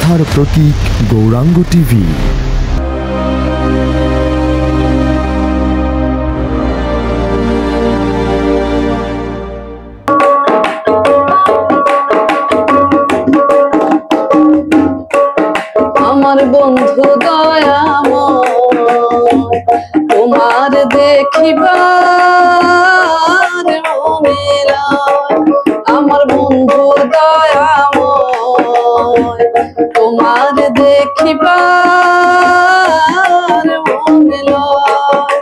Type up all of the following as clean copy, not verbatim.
আস্থার প্রতীক গৌরাঙ্গ টিভি। আমার বন্ধু দয়াময় তোমার দেখিবার মনে লয়। আমার বন্ধু দয়াময় তোমার দেখিবার মনে লয়।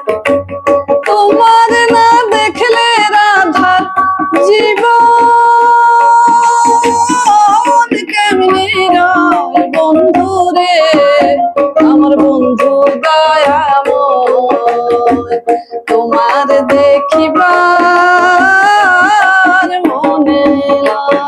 তোমার না দেখলে রাধার জীবন কেমনি রয় বন্ধু রে। আমার বন্ধু দয়াময় তোমার দেখিবার মনে লয়।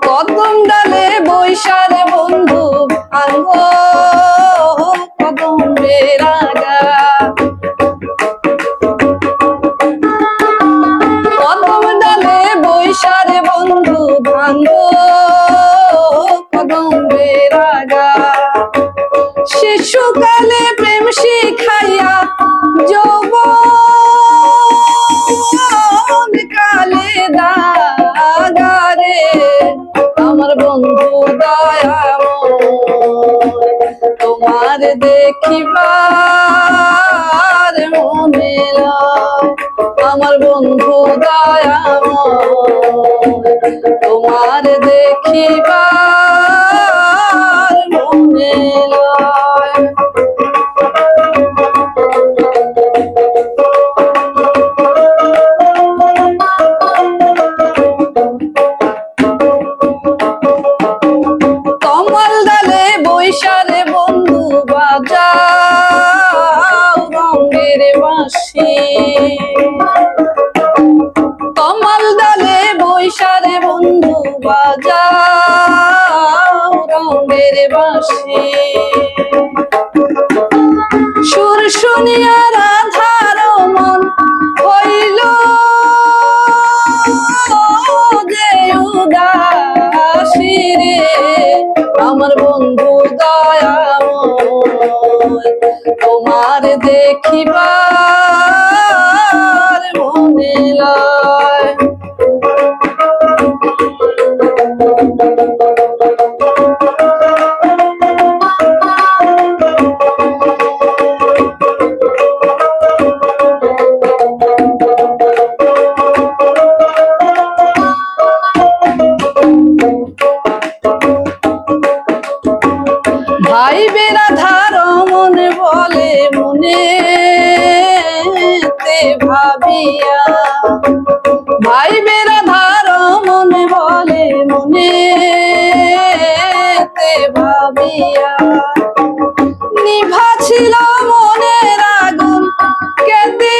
কদম ডালে বৈশারে বন্ধু ভাঙ্গ কদম বেরাগা। কদম ডালে বৈশারে বন্ধু ভাঙ্গ কদম বেরাগা। শিশুকালে প্রেম শিখাইয়া যৌবন কালে দাগারে। আমার বন্ধু দয়াময় তোমার দেখিবার মনে লয়। আমার বন্ধু দয়াময় তোমার দেখিবার মনে লয়। কমল ডালে বৈশারে বন্ধু বাজাও রঙের বাঁশি। কমল ডালে বৈশারে বন্ধু বাজাও রঙের বাঁশি। সুর শুনিয়া রাধার মন হইল যে উদাসী রে। আমার বন্ধু দয়াময় তোমার দেখিবার মনে লয়। ভাই বেরাধার মনে বলে মনেতে ভাবিয়া। ভাই বেরাধার মনে বলে মনেতে ভাবিয়া। নিভা ছিল মনের আগুন কেঁদে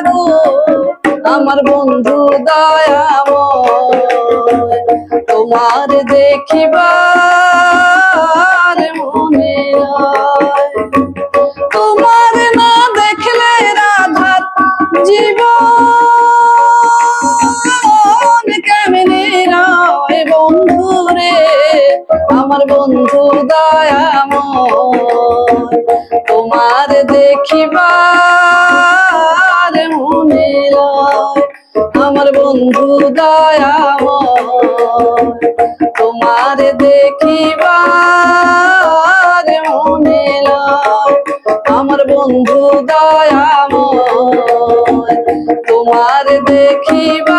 গো। আমার বন্ধু দয়াময় তোমার দেখিবার মনে লয়। তোমার না দেখলে রাধার জীবন কেমনি রয় বন্ধু রে। আমার বন্ধু দয়াময় তোমার দেখিবার মনে লয়। আমার বন্ধু দয়াময় তোমার দেখিবার মনে লয়। আমার বন্ধু দয়াময় তোমার দেখিবার